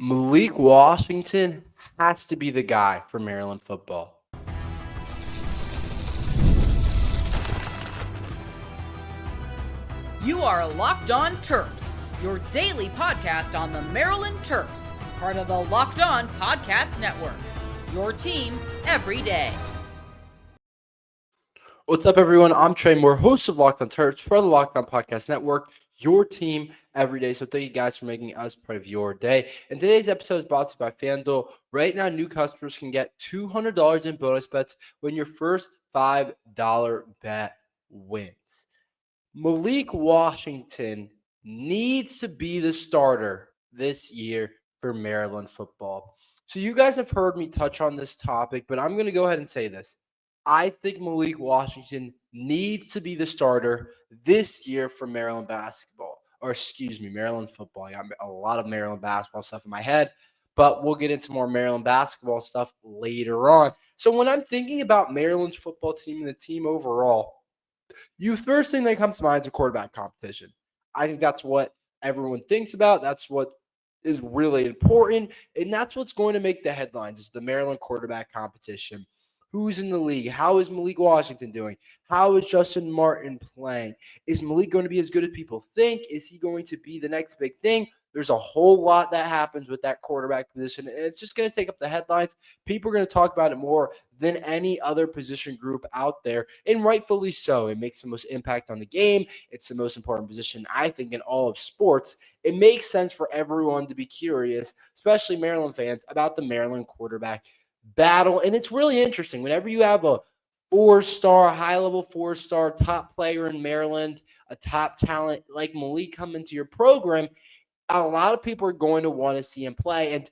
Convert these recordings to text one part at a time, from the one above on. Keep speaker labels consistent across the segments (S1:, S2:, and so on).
S1: Malik Washington has to be the guy for Maryland football.
S2: You are Locked On Terps, your daily podcast on the Maryland Terps, part of the Locked On Podcast Network. Your team every day.
S1: What's up, everyone? I'm Tre Moore, host of Locked On Terps for the Locked On Podcast Network, your team every day. So thank you guys for making us part of your day. And today's episode is brought to you by FanDuel. Right now, new customers can get $200 in bonus bets when your first $5 bet wins. Malik Washington needs to be the starter this year for Maryland football. So you guys have heard me touch on this topic, but I'm going to go ahead and say this. I think Malik Washington needs to be the starter this year for Maryland basketball, Maryland football. I got a lot of Maryland basketball stuff in my head, but we'll get into more Maryland basketball stuff later on. So when I'm thinking about Maryland's football team and the team overall, first thing that comes to mind is a quarterback competition. I think that's what everyone thinks about. That's what is really important, and that's what's going to make the headlines is the Maryland quarterback competition. Who's in the league? How is Malik Washington doing? How is Justin Martin playing? Is Malik going to be as good as people think? Is he going to be the next big thing? There's a whole lot that happens with that quarterback position, and it's just going to take up the headlines. People are going to talk about it more than any other position group out there, and rightfully so. It makes the most impact on the game. It's the most important position, I think, in all of sports. It makes sense for everyone to be curious, especially Maryland fans, about the Maryland quarterback battle. And it's really interesting. Whenever you have a high-level four-star top player in Maryland, a top talent like Malik come into your program, a lot of people are going to want to see him play. And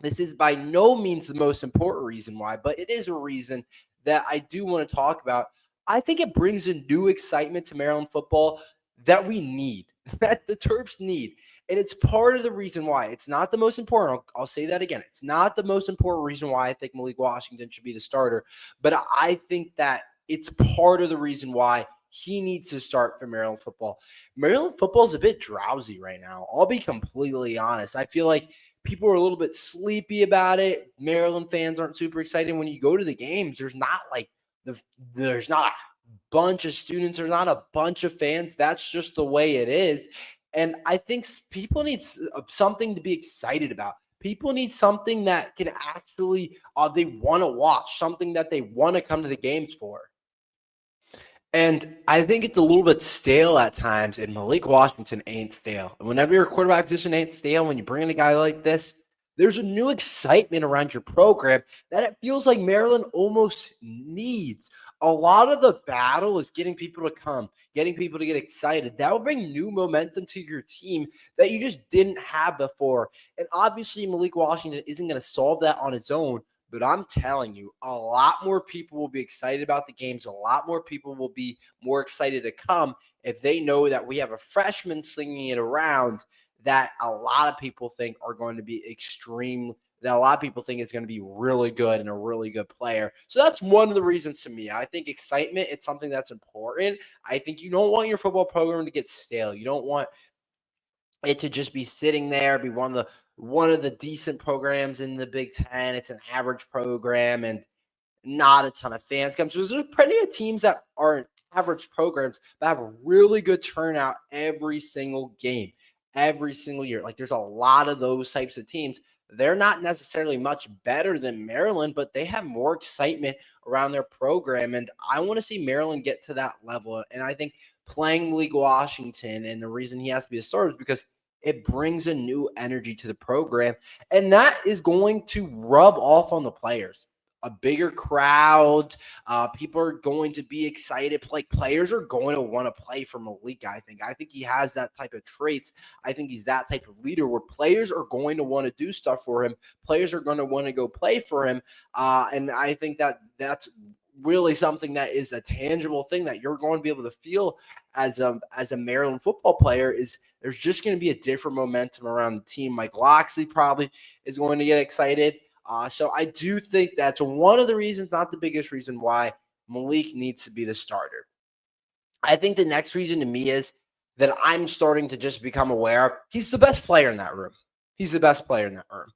S1: this is by no means the most important reason why, but it is a reason that I do want to talk about. I think it brings a new excitement to Maryland football that we need, that the Terps need. And it's part of the reason why. It's not the most important. I'll say that again. It's not the most important reason why I think Malik Washington should be the starter. But I think that it's part of the reason why he needs to start for Maryland football. Maryland football is a bit drowsy right now. I'll be completely honest. I feel like people are a little bit sleepy about it. Maryland fans aren't super excited. When you go to the games, there's not a bunch of students. There's not a bunch of fans. That's just the way it is. And I think people need something to be excited about. People need something that can actually they want to watch, something that they want to come to the games for. And I think it's a little bit stale at times, and Malik Washington ain't stale. And whenever your quarterback position ain't stale, when you bring in a guy like this, there's a new excitement around your program that it feels like Maryland almost needs. A lot of the battle is getting people to come, getting people to get excited. That will bring new momentum to your team that you just didn't have before. And obviously, Malik Washington isn't going to solve that on his own. But I'm telling you, a lot more people will be excited about the games. A lot more people will be more excited to come if they know that we have a freshman slinging it around that a lot of people think are going to be that a lot of people think is going to be really good and a really good player. So that's one of the reasons to me. I think excitement, it's something that's important. I think you don't want your football program to get stale. You don't want it to just be sitting there, be one of the decent programs in the Big Ten. It's an average program and not a ton of fans come. So there's plenty of teams that are average programs but have a really good turnout every single game, every single year. Like there's a lot of those types of teams. They're not necessarily much better than Maryland, but they have more excitement around their program. And I want to see Maryland get to that level. And I think playing Malik Washington, and the reason he has to be a starter is because it brings a new energy to the program. And that is going to rub off on the players. A bigger crowd, people are going to be excited. Like players are going to want to play for Malik. I think he has that type of traits. I think he's that type of leader where players are going to want to do stuff for him. Players are going to want to go play for him, and I think that's really something that is a tangible thing that you're going to be able to feel as a Maryland football player. Is there's just going to be a different momentum around the team. Mike Locksley probably is going to get excited. So I do think that's one of the reasons, not the biggest reason, why Malik needs to be the starter. I think the next reason to me is that I'm starting to just become aware of he's the best player in that room. he's the best player in that room.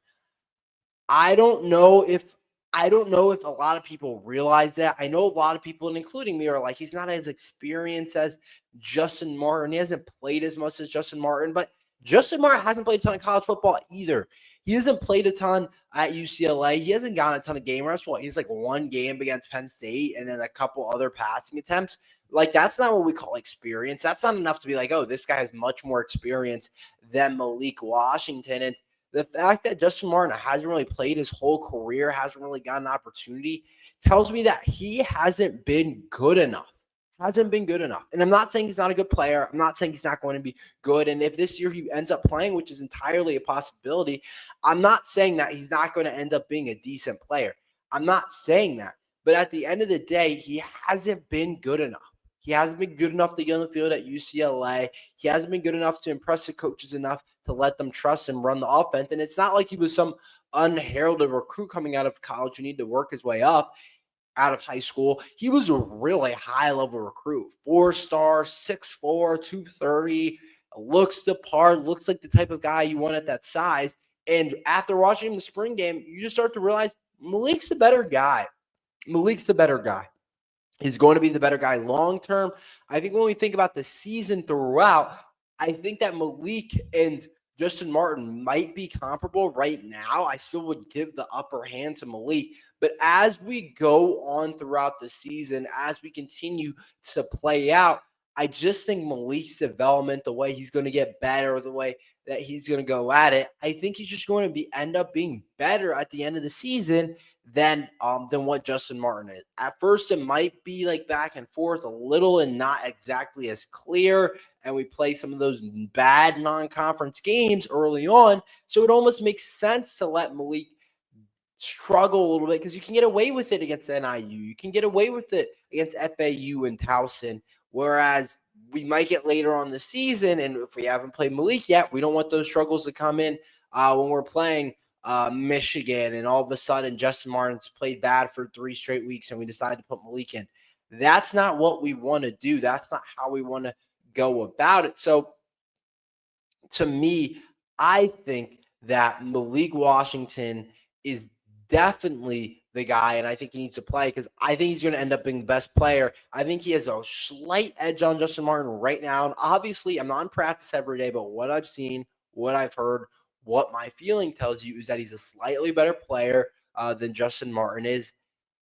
S1: I don't know if a lot of people realize that. I know a lot of people, and including me, are like, he's not as experienced as Justin Martin. He hasn't played as much as Justin Martin, but Justin Martin hasn't played a ton of college football either. He hasn't played a ton at UCLA. He hasn't gotten a ton of game reps. Well, he's like one game against Penn State and then a couple other passing attempts. Like, that's not what we call experience. That's not enough to be like, oh, this guy has much more experience than Malik Washington. And the fact that Justin Martin hasn't really played his whole career, hasn't really gotten an opportunity, tells me that he hasn't been good enough. And I'm not saying he's not a good player. I'm not saying he's not going to be good. And if this year he ends up playing, which is entirely a possibility, I'm not saying that he's not going to end up being a decent player. I'm not saying that. But at the end of the day, he hasn't been good enough. He hasn't been good enough to get on the field at UCLA. He hasn't been good enough to impress the coaches enough to let them trust him run the offense. And it's not like he was some unheralded recruit coming out of college who needed to work his way up out of high school. He was a really high-level recruit. 4-star, 6'4", 230, looks the part, looks like the type of guy you want at that size. And after watching him in the spring game, you just start to realize Malik's the better guy. He's going to be the better guy long term. I think when we think about the season throughout, I think that Malik and Justin Martin might be comparable right now. I still would give the upper hand to Malik. But as we go on throughout the season, as we continue to play out, I just think Malik's development, the way he's going to get better, the way that he's going to go at it, I think he's just going to end up being better at the end of the season than what Justin Martin is. At first, it might be like back and forth a little and not exactly as clear, and we play some of those bad non-conference games early on, so it almost makes sense to let Malik struggle a little bit because you can get away with it against NIU. You can get away with it against FAU and Towson, whereas we might get later on the season, and if we haven't played Malik yet, we don't want those struggles to come in when we're playing Michigan, and all of a sudden Justin Martin's played bad for 3 straight weeks and we decide to put Malik in. That's not what we want to do. That's not how we want to go about it. So to me, I think that Malik Washington is definitely the guy, and I think he needs to play because I think he's going to end up being the best player. I think he has a slight edge on Justin Martin right now. And obviously, I'm not in practice every day, but what I've seen, what I've heard, what my feeling tells you is that he's a slightly better player than Justin Martin is,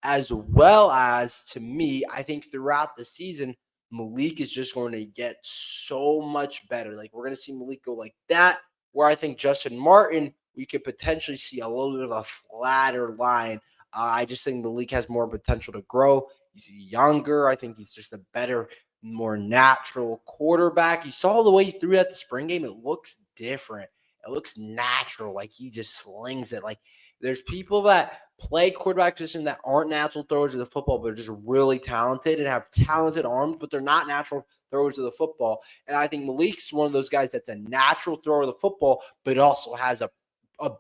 S1: as well as, to me, I think throughout the season, Malik is just going to get so much better. Like, we're going to see Malik go like that, where I think Justin Martin, we could potentially see a little bit of a flatter line. I just think Malik has more potential to grow. He's younger. I think he's just a better, more natural quarterback. You saw the way he threw it at the spring game. It looks different. It looks natural, like he just slings it. Like, there's people that play quarterback position that aren't natural throwers of the football, but are just really talented and have talented arms, but they're not natural throwers of the football. And I think Malik's one of those guys that's a natural thrower of the football, but also has a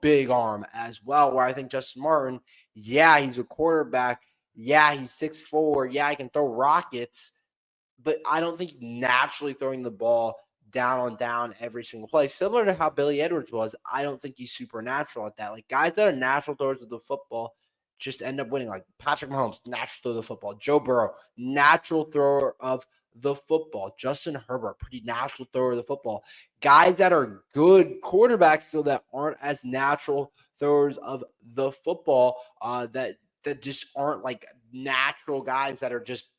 S1: big arm as well, where I think Justin Martin, yeah, he's a quarterback. Yeah, he's 6'4". Yeah, he can throw rockets, but I don't think naturally throwing the ball down on down every single play, similar to how Billy Edwards was. I don't think he's supernatural at that. Like, guys that are natural throwers of the football just end up winning. Like Patrick Mahomes, natural thrower of the football. Joe Burrow, natural thrower of the football. Justin Herbert, pretty natural thrower of the football. Guys that are good quarterbacks still that aren't as natural throwers of the football, that just aren't like natural guys that are just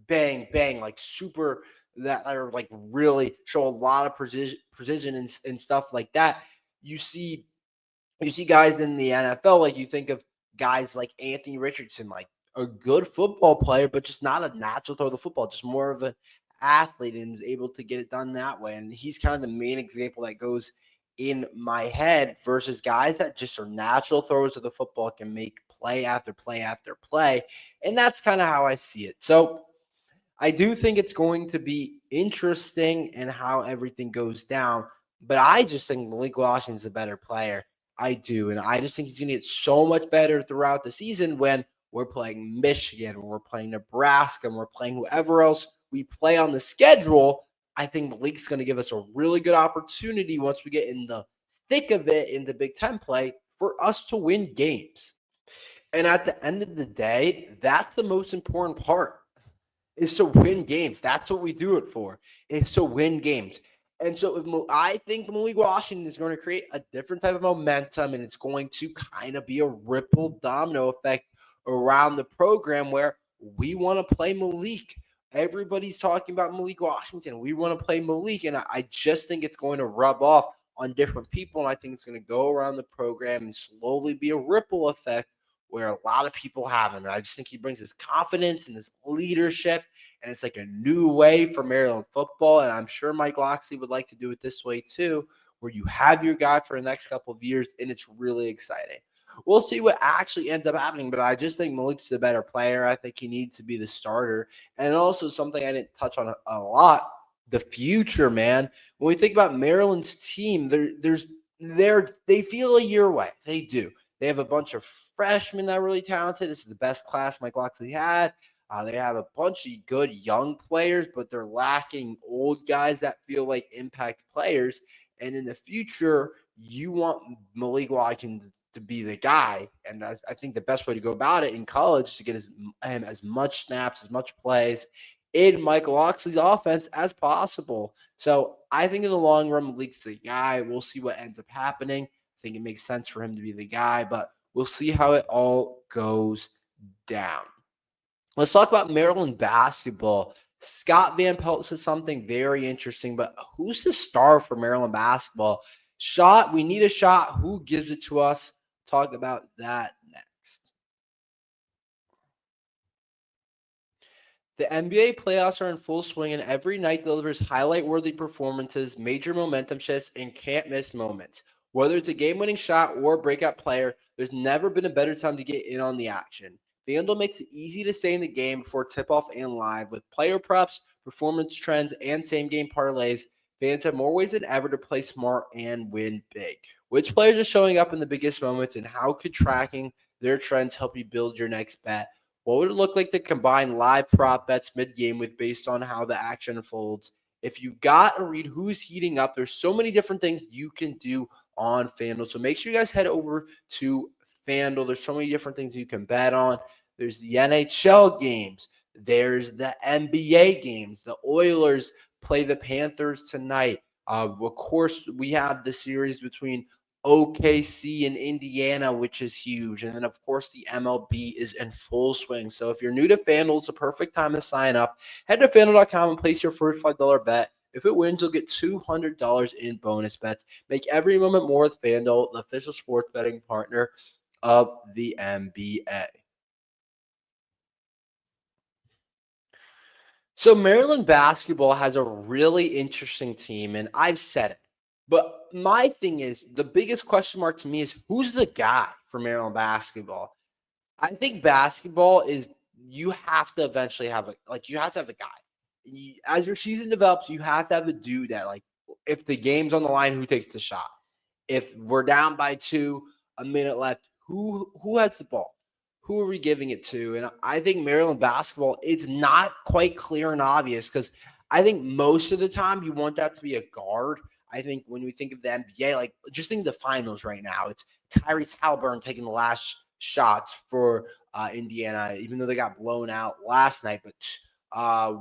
S1: bang, bang, like super, that are like really show a lot of precision and stuff like that. You see guys in the NFL, like you think of guys like Anthony Richardson, like a good football player, but just not a natural throw of the football, just more of an athlete and is able to get it done that way. And he's kind of the main example that goes in my head versus guys that just are natural throwers of the football, can make play after play after play. And that's kind of how I see it. So I do think it's going to be interesting in how everything goes down, but I just think Malik Washington's a better player. I do, and I just think he's going to get so much better throughout the season when we're playing Michigan, when we're playing Nebraska, when we're playing whoever else we play on the schedule. I think Malik's going to give us a really good opportunity once we get in the thick of it in the Big Ten play for us to win games. And at the end of the day, that's the most important part, is to win games. That's what we do it for, is to win games. And so I think Malik Washington is going to create a different type of momentum, and it's going to kind of be a ripple domino effect around the program where we want to play Malik. Everybody's talking about Malik Washington. We want to play Malik, and I just think it's going to rub off on different people, and I think it's going to go around the program and slowly be a ripple effect where a lot of people have him. And I just think he brings his confidence and his leadership, and it's like a new way for Maryland football. And I'm sure Mike Locksley would like to do it this way too, where you have your guy for the next couple of years, and it's really exciting. We'll see what actually ends up happening, but I just think Malik's the better player. I think he needs to be the starter. And also something I didn't touch on a lot, the future, man. When we think about Maryland's team, they feel a year away. They do. They have a bunch of freshmen that are really talented. This is the best class Mike Locksley had. They have a bunch of good young players, but they're lacking old guys that feel like impact players. And in the future, you want Malik Washington to be the guy. And I think the best way to go about it in college is to get him as much snaps, as much plays in Mike Locksley's offense as possible. So I think in the long run, Malik's the guy. We'll see what ends up happening. I think it makes sense for him to be the guy, but we'll see how it all goes down. Let's talk about Maryland basketball. Scott Van Pelt says something very interesting, but who's the star for Maryland basketball? We need a shot. Who gives it to us? Talk about that next. The NBA playoffs are in full swing, and every night delivers highlight-worthy performances, major momentum shifts, and can't-miss moments. Whether it's a game-winning shot or a breakout player, there's never been a better time to get in on the action. FanDuel makes it easy to stay in the game before tip-off and live. With player props, performance trends, and same-game parlays, fans have more ways than ever to play smart and win big. Which players are showing up in the biggest moments, and how could tracking their trends help you build your next bet? What would it look like to combine live prop bets mid-game with based on how the action unfolds? If you got to read who's heating up, there's so many different things you can do on FanDuel. So make sure you guys head over to FanDuel. There's so many different things you can bet on. There's the NHL games. There's the NBA games. The Oilers play the Panthers tonight. Of course, we have the series between OKC and Indiana, which is huge. And then, of course, the MLB is in full swing. So if you're new to FanDuel, it's a perfect time to sign up. Head to FanDuel.com and place your first $5 bet. If it wins, you'll get $200 in bonus bets. Make every moment more with FanDuel, the official sports betting partner of the NBA. So Maryland basketball has a really interesting team, and I've said it. But my thing is, the biggest question mark to me is, who's the guy for Maryland basketball? I think basketball is, you have to eventually have you have to have a guy. As your season develops, you have to have a dude that, like, if the game's on the line, who takes the shot? If we're down by 2, a minute left, who has the ball? Who are we giving it to? And I think Maryland basketball, it's not quite clear and obvious, because I think most of the time you want that to be a guard. I think when we think of the NBA, like, just think of the finals right now. It's Tyrese Halliburton taking the last shots for Indiana, even though they got blown out last night. But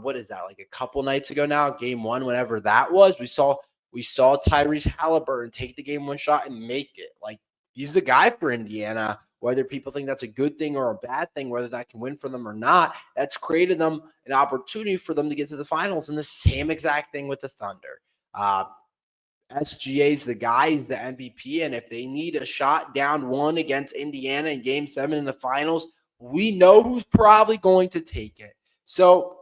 S1: what is that, like a couple nights ago now, game 1, whenever that was, we saw Tyrese Halliburton take the game 1 shot and make it. Like, he's the guy for Indiana. Whether people think that's a good thing or a bad thing, whether that can win for them or not, that's created them an opportunity for them to get to the finals. And the same exact thing with the Thunder. SGA's the guy. He's the MVP. And if they need a shot down 1 against Indiana in Game 7 in the finals, we know who's probably going to take it. So,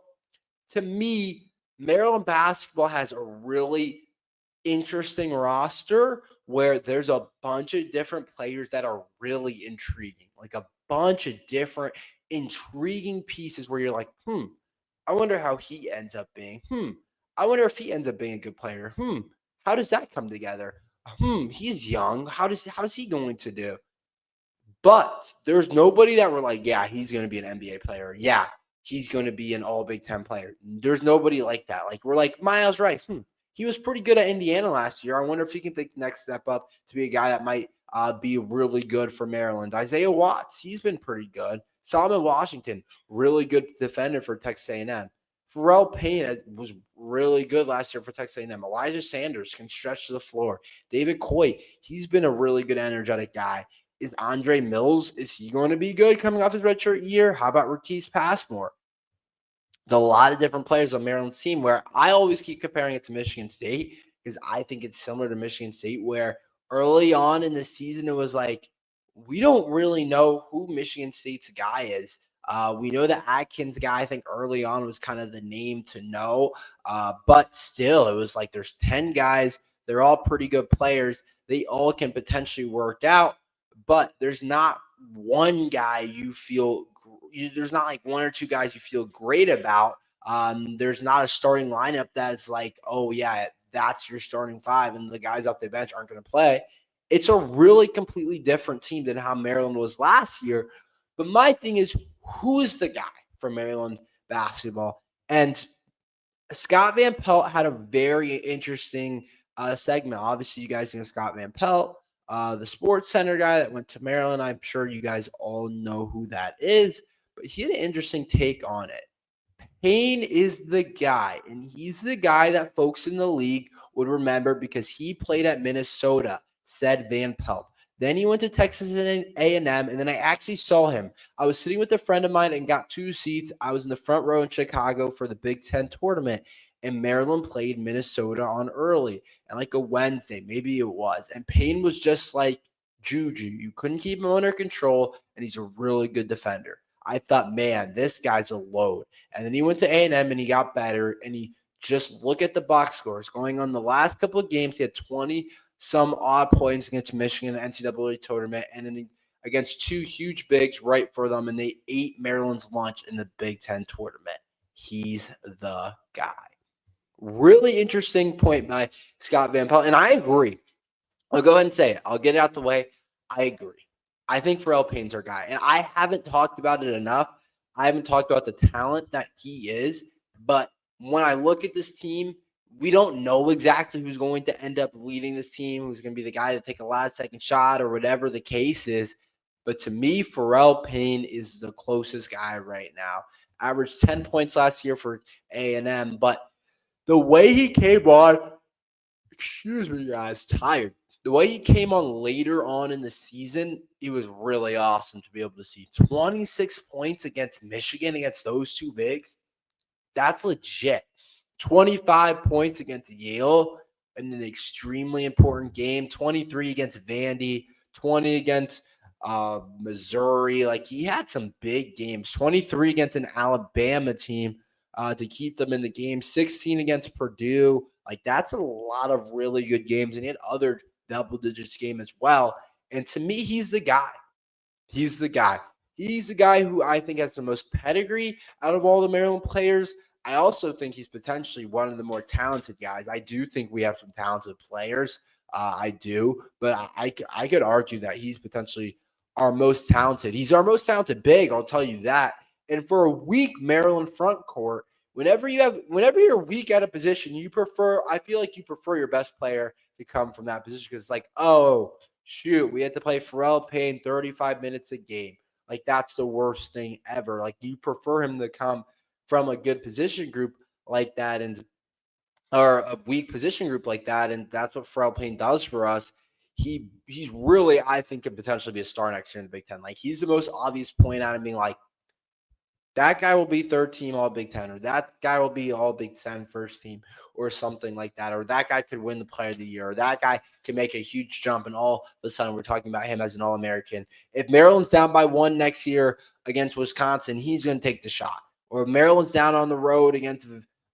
S1: to me, Maryland basketball has a really interesting roster where there's a bunch of different players that are really intriguing, like a bunch of different intriguing pieces where you're like, I wonder how he ends up being. I wonder if he ends up being a good player. How does that come together? He's young. How is he going to do? But there's nobody that we're like, yeah, he's going to be an NBA player. Yeah, he's going to be an all Big Ten player. There's nobody like that. Like, we're like, Miles Rice. He was pretty good at Indiana last year. I wonder if he can take the next step up to be a guy that might be really good for Maryland. Isaiah Watts, he's been pretty good. Solomon Washington, really good defender for Texas A&M. Pharrell Payne was really good last year for Texas A&M. Elijah Sanders can stretch to the floor. David Coy, he's been a really good, energetic guy. Is Andre Mills, is he going to be good coming off his redshirt year? How about Marquise Passmore? There's a lot of different players on Maryland's team where I always keep comparing it to Michigan State because I think it's similar to Michigan State where early on in the season it was like, we don't really know who Michigan State's guy is. We know the Atkins guy, I think early on was kind of the name to know. But still, it was like there's 10 guys. They're all pretty good players. They all can potentially work out. But there's not one guy there's not like one or two guys you feel great about. There's not a starting lineup that's like, oh, yeah, that's your starting five, and the guys off the bench aren't going to play. It's a really completely different team than how Maryland was last year. But my thing is, who is the guy for Maryland basketball? And Scott Van Pelt had a very interesting segment. Obviously, you guys know Scott Van Pelt, the Sports Center guy that went to Maryland. I'm sure you guys all know who that is. But he had an interesting take on it. Payne is the guy, and he's the guy that folks in the league would remember because he played at Minnesota, said Van Pelt. Then he went to Texas A&M, and then I actually saw him. I was sitting with a friend of mine and got 2 seats. I was in the front row in Chicago for the Big Ten tournament, and Maryland played Minnesota on early, and like a Wednesday, maybe it was. And Payne was just like Juju. You couldn't keep him under control, and he's a really good defender. I thought, man, this guy's a load. And then he went to A&M, and he got better, and he just look at the box scores. Going on the last couple of games, he had 20 some odd points against Michigan in the NCAA tournament, and then against 2 huge bigs right for them, and they ate Maryland's lunch in the Big Ten tournament. He's the guy. Really interesting point by Scott Van Pelt, and I agree. I'll go ahead and say it. I'll get it out the way. I agree. I think Pharrell Payne's our guy, and I haven't talked about it enough. I haven't talked about the talent that he is, but when I look at this team, we don't know exactly who's going to end up leading this team, who's going to be the guy to take a last-second shot or whatever the case is. But to me, Pharrell Payne is the closest guy right now. Averaged 10 points last year for A&M, but the way he came on, excuse me, guys, tired. The way he came on later on in the season, it was really awesome to be able to see 26 points against Michigan, against those 2 bigs. That's legit. 25 points against Yale in an extremely important game. 23 against Vandy. 20 against Missouri. Like, he had some big games. 23 against an Alabama team to keep them in the game. 16 against Purdue. Like, that's a lot of really good games. And he had other double-digits game as well. And to me, he's the guy. He's the guy. He's the guy who I think has the most pedigree out of all the Maryland players. I also think he's potentially one of the more talented guys. I do think we have some talented players. I do. But I could argue that he's potentially our most talented. He's our most talented big, I'll tell you that. And for a weak Maryland front court, whenever you're weak at a position, I feel like you prefer your best player to come from that position because it's like, oh, shoot, we had to play Pharrell Payne 35 minutes a game. Like, that's the worst thing ever. Like, you prefer him to come from a good position group like that or a weak position group like that, and that's what Pharrell Payne does for us. He's really, I think, could potentially be a star next year in the Big Ten. Like, he's the most obvious point out of being like, that guy will be 3rd team All Big Ten, or that guy will be All Big Ten first team, or something like that, or that guy could win the Player of the Year, or that guy can make a huge jump, and all of a sudden we're talking about him as an All-American. If Maryland's down by 1 next year against Wisconsin, he's going to take the shot. Or if Maryland's down on the road against,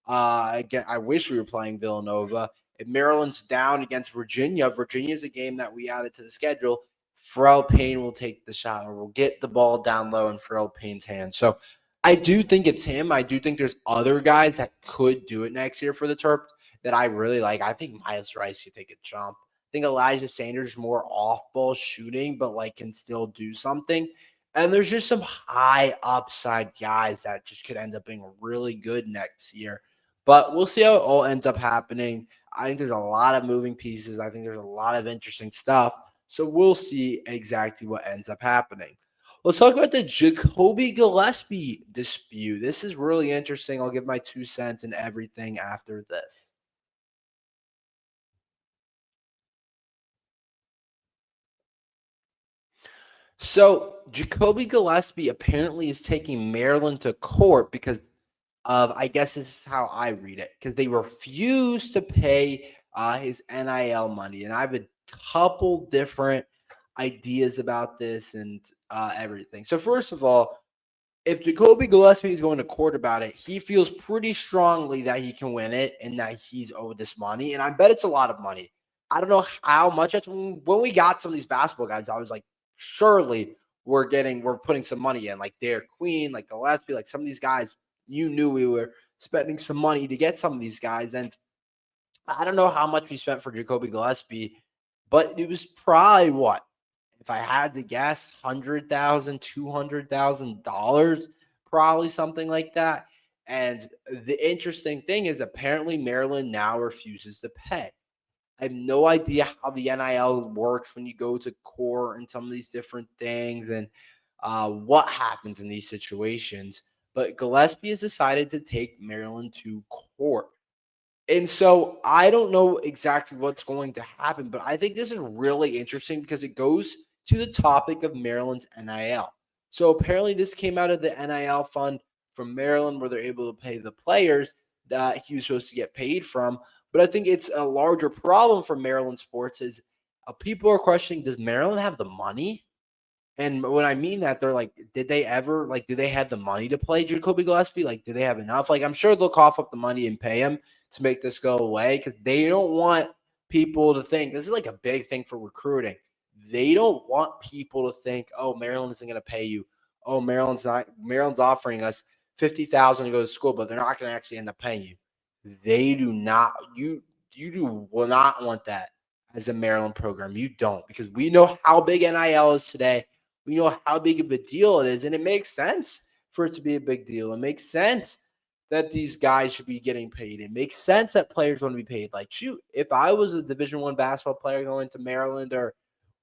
S1: again, I wish we were playing Villanova. If Maryland's down against Virginia's a game that we added to the schedule, Pharrell Payne will take the shot, or will get the ball down low in Pharrell Payne's hands. So I do think it's him. I do think there's other guys that could do it next year for the Terps that I really like. I think Miles Rice could take a jump. I think Elijah Sanders is more off-ball shooting, but like can still do something. And there's just some high upside guys that just could end up being really good next year. But we'll see how it all ends up happening. I think there's a lot of moving pieces. I think there's a lot of interesting stuff. So we'll see exactly what ends up happening. Let's talk about the Jacobe Gillespie dispute. This is really interesting. I'll give my 2 cents and everything after this. So Jacobe Gillespie apparently is taking Maryland to court because of, I guess this is how I read it, because they refuse to pay his NIL money. And I have a couple different ideas about this and everything. So first of all, if Jacobe Gillespie is going to court about it, he feels pretty strongly that he can win it and that he's owed this money. And I bet it's a lot of money. I don't know how much. That's when we got some of these basketball guys, I was like, surely we're putting some money in, like Derek Queen, like Gillespie, like some of these guys. You knew we were spending some money to get some of these guys. And I don't know how much we spent for Jacobe Gillespie, but it was probably what? If I had to guess, $100,000, $200,000, probably something like that. And the interesting thing is apparently Maryland now refuses to pay. I have no idea how the NIL works when you go to court and some of these different things and what happens in these situations. But Gillespie has decided to take Maryland to court. And so I don't know exactly what's going to happen, but I think this is really interesting because it goes to the topic of Maryland's NIL. So apparently this came out of the NIL fund from Maryland where they're able to pay the players that he was supposed to get paid from. But I think it's a larger problem for Maryland sports is people are questioning, does Maryland have the money? And when I mean that, they're like, did they ever, like, do they have the money to play Jacobe Gillespie? Like, do they have enough? Like, I'm sure they'll cough up the money and pay him to make this go away because they don't want people to think, this is like a big thing for recruiting. They don't want people to think, oh, Maryland isn't going to pay you. Oh, Maryland's offering us $50,000 to go to school, but they're not going to actually end up paying you. They do not, will not want that as a Maryland program. You don't, because we know how big NIL is today. We know how big of a deal it is, and it makes sense for it to be a big deal. It makes sense that these guys should be getting paid. It makes sense that players want to be paid. Like, shoot, if I was a Division I basketball player going to Maryland or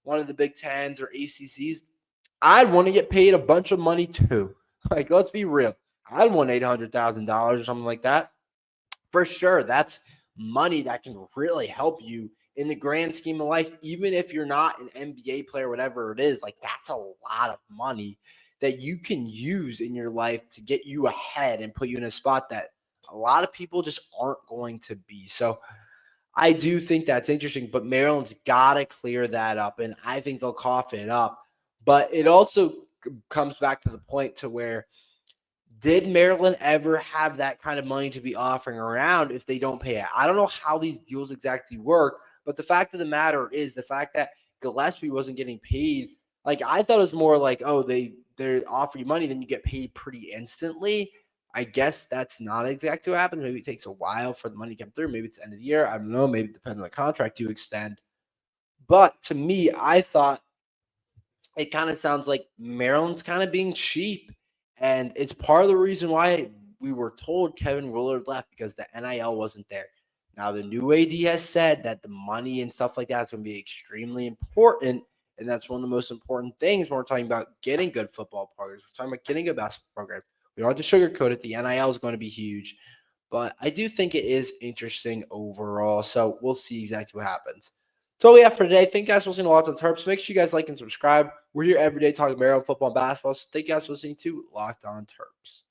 S1: one of the Big Tens or ACCs, I'd want to get paid a bunch of money too. Like, let's be real. I'd want $800,000 or something like that. For sure, that's money that can really help you in the grand scheme of life, even if you're not an NBA player, whatever it is. Like, that's a lot of money that you can use in your life to get you ahead and put you in a spot that a lot of people just aren't going to be. So I do think that's interesting, but Maryland's got to clear that up, and I think they'll cough it up. But it also comes back to the point to where, did Maryland ever have that kind of money to be offering around if they don't pay it? I don't know how these deals exactly work, but the fact of the matter is the fact that Gillespie wasn't getting paid. Like, I thought it was more like, oh, they offer you money, then you get paid pretty instantly. I guess that's not exactly what happens. Maybe it takes a while for the money to come through. Maybe it's the end of the year. I don't know. Maybe it depends on the contract you extend. But to me, I thought it kind of sounds like Maryland's kind of being cheap. And it's part of the reason why we were told Kevin Willard left, because the NIL wasn't there. Now, the new AD has said that the money and stuff like that is going to be extremely important. And that's one of the most important things when we're talking about getting good football programs. We're talking about getting a basketball program. We don't have to sugarcoat it. The NIL is going to be huge. But I do think it is interesting overall. So we'll see exactly what happens. That's all we have for today. Thank you guys for listening to Locked on Terps. Make sure you guys like and subscribe. We're here every day talking Maryland football and basketball. So thank you guys for listening to Locked on Terps.